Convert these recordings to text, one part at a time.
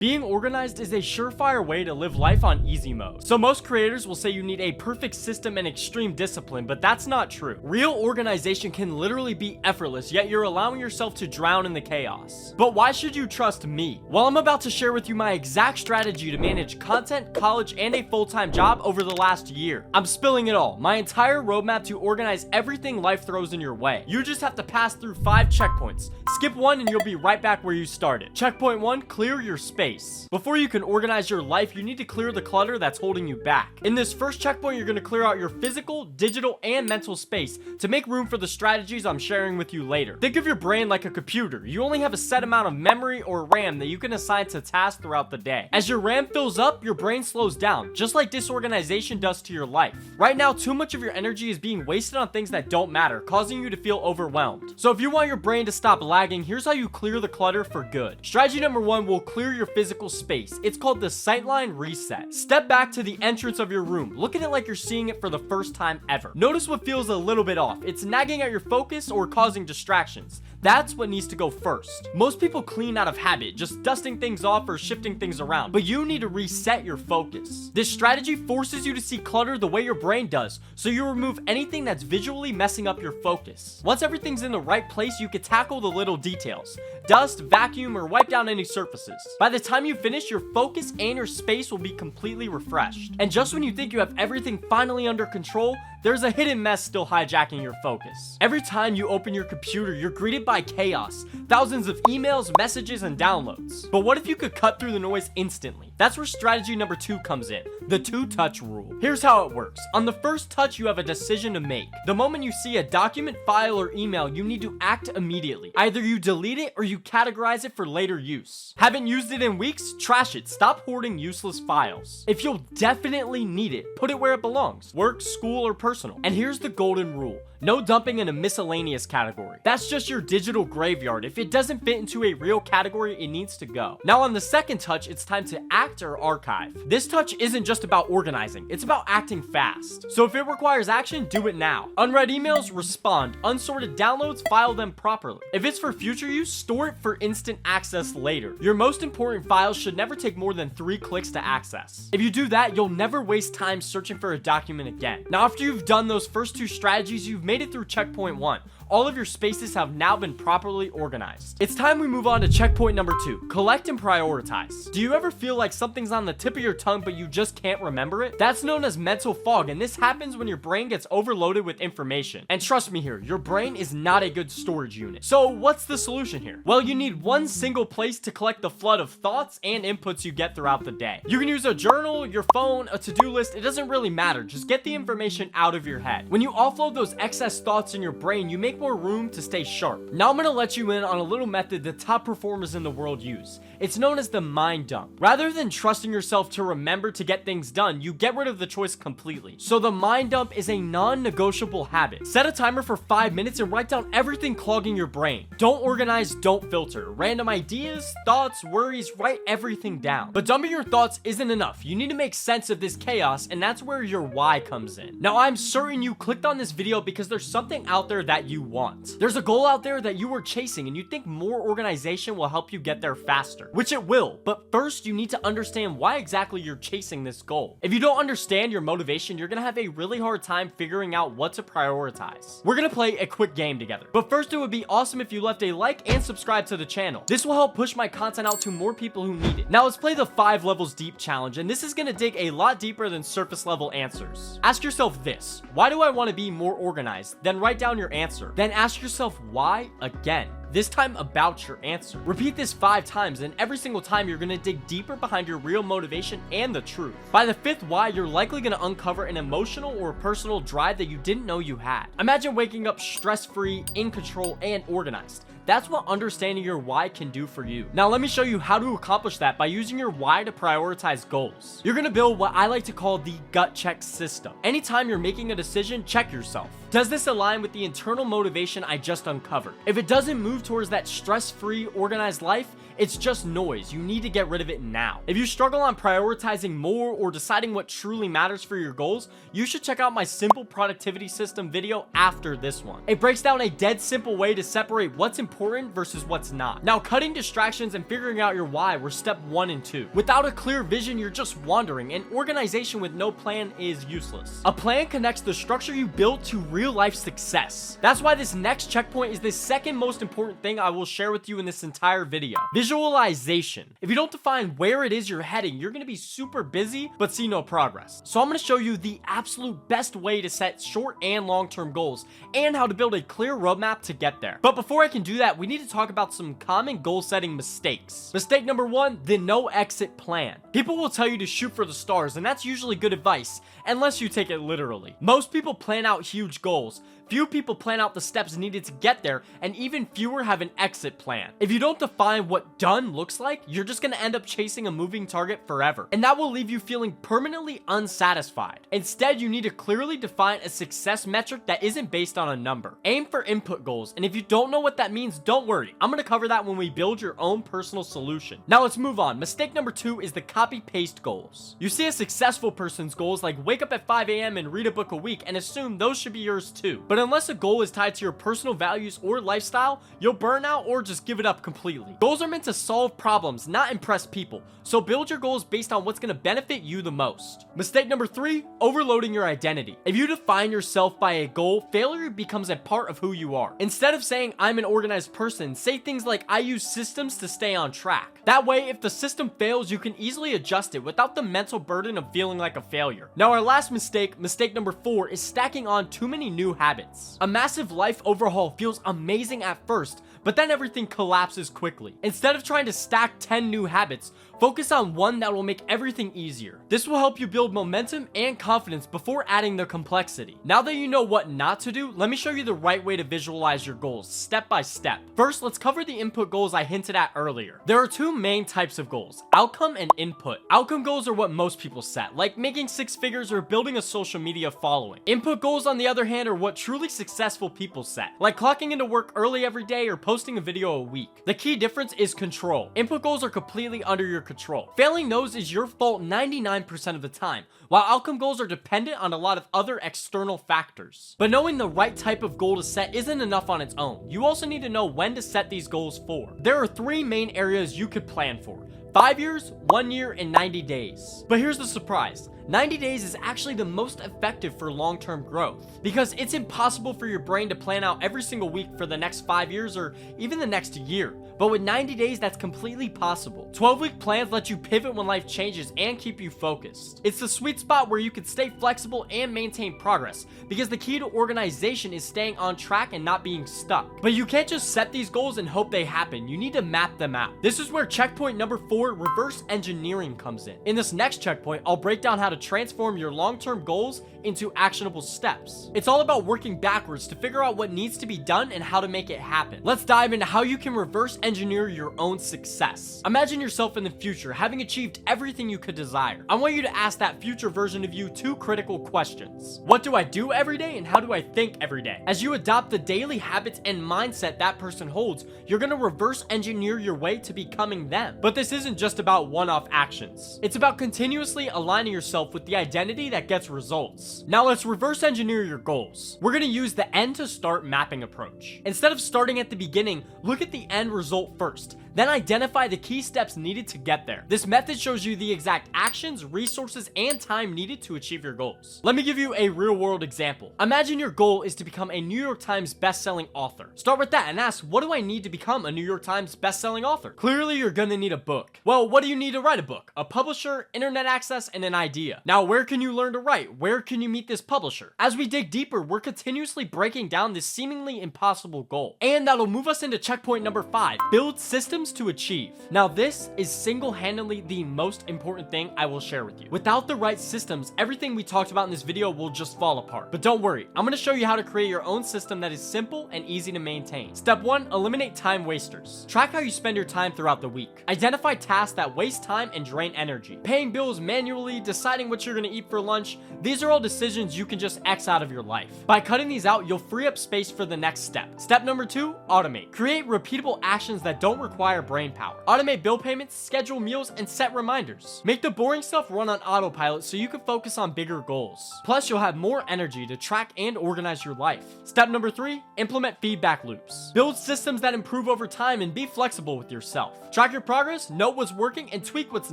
Being organized is a surefire way to live life on easy mode. So most creators will say you need a perfect system and extreme discipline, but that's not true. Real organization can literally be effortless, yet you're allowing yourself to drown in the chaos. But why should you trust me? Well, I'm about to share with you my exact strategy to manage content, college, and a full-time job over the last year. I'm spilling it all, my entire roadmap to organize everything life throws in your way. You just have to pass through 5 checkpoints. Skip one and you'll be right back where you started. Checkpoint 1, clear your space. Before you can organize your life, you need to clear the clutter that's holding you back. In this first checkpoint, you're going to clear out your physical, digital, and mental space to make room for the strategies I'm sharing with you later. Think of your brain like a computer. You only have a set amount of memory or RAM that you can assign to tasks throughout the day. As your RAM fills up, your brain slows down, just like disorganization does to your life. Right now, too much of your energy is being wasted on things that don't matter, causing you to feel overwhelmed. So if you want your brain to stop lagging, here's how you clear the clutter for good. Strategy number 1 will clear your physical space. It's called the sightline reset. Step back to the entrance of your room. Look at it like you're seeing it for the first time ever. Notice what feels a little bit off. It's nagging at your focus or causing distractions. That's what needs to go first. Most people clean out of habit, just dusting things off or shifting things around, but you need to reset your focus. This strategy forces you to see clutter the way your brain does, so you remove anything that's visually messing up your focus. Once everything's in the right place, you can tackle the little details. Dust, vacuum, or wipe down any surfaces. By the time you finish, your focus and your space will be completely refreshed. And just when you think you have everything finally under control, there's a hidden mess still hijacking your focus. Every time you open your computer, you're greeted by chaos, thousands of emails, messages, and downloads. But what if you could cut through the noise instantly? That's where strategy number 2 comes in, the 2-touch rule. Here's how it works. On the first touch, you have a decision to make. The moment you see a document, file, or email, you need to act immediately. Either you delete it or you categorize it for later use. Haven't used it in weeks? Trash it. Stop hoarding useless files. If you'll definitely need it, put it where it belongs. Work, school, or personal. And here's the golden rule. No dumping in a miscellaneous category. That's just your digital graveyard. If it doesn't fit into a real category, it needs to go. Now on the second touch, it's time to act or archive. This touch isn't just about organizing, it's about acting fast. So if it requires action, do it now. Unread emails, respond. Unsorted downloads, file them properly. If it's for future use, store it for instant access later. Your most important files should never take more than 3 clicks to access. If you do that, you'll never waste time searching for a document again. Now after you've done those first 2 strategies, you've made it through checkpoint 1. All of your spaces have now been properly organized. It's time we move on to checkpoint number 2, collect and prioritize. Do you ever feel like something's on the tip of your tongue but you just can't remember it? That's known as mental fog, and this happens when your brain gets overloaded with information. And trust me here, your brain is not a good storage unit. So what's the solution here? Well, you need one single place to collect the flood of thoughts and inputs you get throughout the day. You can use a journal, your phone, a to-do list, it doesn't really matter. Just get the information out of your head. When you offload those excess thoughts in your brain, you make more room to stay sharp. Now I'm gonna let you in on a little method the top performers in the world use. It's known as the mind dump. Rather than trusting yourself to remember to get things done, you get rid of the choice completely. So the mind dump is a non-negotiable habit. Set a timer for 5 minutes and write down everything clogging your brain. Don't organize, don't filter. Random ideas, thoughts, worries, write everything down. But dumping your thoughts isn't enough. You need to make sense of this chaos, and that's where your why comes in. Now I'm certain you clicked on this video because there's something out there that you want. There's a goal out there that you were chasing, and you think more organization will help you get there faster, which it will. But first, you need to understand why exactly you're chasing this goal. If you don't understand your motivation, you're gonna have a really hard time figuring out what to prioritize. We're gonna play a quick game together. But first, it would be awesome if you left a like and subscribe to the channel. This will help push my content out to more people who need it. Now let's play the 5 levels deep challenge, and this is gonna dig a lot deeper than surface level answers. Ask yourself this: why do I want to be more organized? Then write down your answer. Then ask yourself why again. This time about your answer. Repeat this 5 times, and every single time you're gonna dig deeper behind your real motivation and the truth. By the 5th why, you're likely gonna uncover an emotional or personal drive that you didn't know you had. Imagine waking up stress-free, in control, and organized. That's what understanding your why can do for you. Now let me show you how to accomplish that by using your why to prioritize goals. You're gonna build what I like to call the gut check system. Anytime you're making a decision, check yourself. Does this align with the internal motivation I just uncovered? If it doesn't move towards that stress-free, organized life, It's just noise. You need to get rid of it now. If you struggle on prioritizing more or deciding what truly matters for your goals, you should check out my simple productivity system video after this one. It breaks down a dead simple way to separate what's important versus what's not. Now, cutting distractions and figuring out your why were step 1 and 2. Without a clear vision, you're just wandering, and organization with no plan is useless. A plan connects the structure you build to real life success. That's why this next checkpoint is the second most important thing I will share with you in this entire video. Visualization. If you don't define where it is you're heading, you're going to be super busy but see no progress. So I'm going to show you the absolute best way to set short and long-term goals and how to build a clear roadmap to get there. But before I can do that, we need to talk about some common goal setting mistakes. Mistake number 1, the no exit plan. People will tell you to shoot for the stars, and that's usually good advice unless you take it literally. Most people plan out huge goals. Few people plan out the steps needed to get there, and even fewer have an exit plan. If you don't define what done looks like, you're just gonna end up chasing a moving target forever, and that will leave you feeling permanently unsatisfied. Instead, you need to clearly define a success metric that isn't based on a number. Aim for input goals, and if you don't know what that means, don't worry. I'm gonna cover that when we build your own personal solution. Now let's move on. Mistake number 2 is the copy-paste goals. You see a successful person's goals like wake up at 5 a.m. and read a book a week and assume those should be yours too. But unless a goal is tied to your personal values or lifestyle, you'll burn out or just give it up completely. Goals are meant to solve problems, not impress people. So build your goals based on what's going to benefit you the most. Mistake number 3, overloading your identity. If you define yourself by a goal, failure becomes a part of who you are. Instead of saying I'm an organized person, say things like I use systems to stay on track. That way, if the system fails, you can easily adjust it without the mental burden of feeling like a failure. Now, our last mistake number 4, is stacking on too many new habits. A massive life overhaul feels amazing at first, but then everything collapses quickly. Instead of trying to stack 10 new habits, focus on one that will make everything easier. This will help you build momentum and confidence before adding the complexity. Now that you know what not to do, let me show you the right way to visualize your goals, step by step. First, let's cover the input goals I hinted at earlier. There are 2 main types of goals, outcome and input. Outcome goals are what most people set, like making 6 figures or building a social media following. Input goals, on the other hand, are what truly successful people set, like clocking into work early every day or posting a video a week. The key difference is control. Input goals are completely under your control. Failing those is your fault 99% of the time, while outcome goals are dependent on a lot of other external factors. But knowing the right type of goal to set isn't enough on its own. You also need to know when to set these goals for. There are 3 main areas you could plan for: 5 years, 1 year, and 90 days. But here's the surprise. 90 days is actually the most effective for long-term growth, because it's impossible for your brain to plan out every single week for the next 5 years or even the next year. But with 90 days, that's completely possible. 12-week plans let you pivot when life changes and keep you focused. It's the sweet spot where you can stay flexible and maintain progress, because the key to organization is staying on track and not being stuck. But you can't just set these goals and hope they happen. You need to map them out. This is where checkpoint number 4, reverse engineering, comes in. In this next checkpoint, I'll break down how to transform your long-term goals into actionable steps. It's all about working backwards to figure out what needs to be done and how to make it happen. Let's dive into how you can reverse engineer your own success. Imagine yourself in the future, having achieved everything you could desire. I want you to ask that future version of you 2 critical questions. What do I do every day, and how do I think every day? As you adopt the daily habits and mindset that person holds, you're gonna reverse engineer your way to becoming them. But this isn't just about one-off actions. It's about continuously aligning yourself with the identity that gets results. Now let's reverse engineer your goals. We're gonna use the end to start mapping approach. Instead of starting at the beginning, look at the end result first. Then identify the key steps needed to get there. This method shows you the exact actions, resources, and time needed to achieve your goals. Let me give you a real-world example. Imagine your goal is to become a New York Times best-selling author. Start with that and ask, what do I need to become a New York Times best-selling author? Clearly, you're gonna need a book. Well, what do you need to write a book? A publisher, internet access, and an idea. Now, where can you learn to write? Where can you meet this publisher? As we dig deeper, we're continuously breaking down this seemingly impossible goal. And that'll move us into checkpoint number 5, build systems to achieve. Now, this is single-handedly the most important thing I will share with you. Without the right systems, everything we talked about in this video will just fall apart. But don't worry, I'm gonna show you how to create your own system that is simple and easy to maintain. Step 1, eliminate time wasters. Track how you spend your time throughout the week. Identify tasks that waste time and drain energy. Paying bills manually, deciding what you're gonna eat for lunch, these are all decisions you can just X out of your life. By cutting these out, you'll free up space for the next step. Step number 2, automate. Create repeatable actions that don't require require brain power. Automate bill payments, schedule meals, and set reminders. Make the boring stuff run on autopilot so you can focus on bigger goals. Plus, you'll have more energy to track and organize your life. Step number 3, implement feedback loops. Build systems that improve over time and be flexible with yourself. Track your progress, note what's working, and tweak what's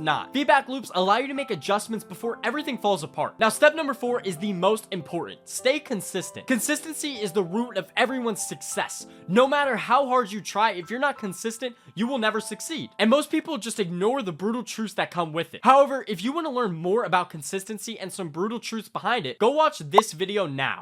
not. Feedback loops allow you to make adjustments before everything falls apart. Now, step number 4 is the most important. Stay consistent. Consistency is the root of everyone's success. No matter how hard you try, if you're not consistent, you will never succeed. And most people just ignore the brutal truths that come with it. However, if you want to learn more about consistency and some brutal truths behind it, go watch this video now.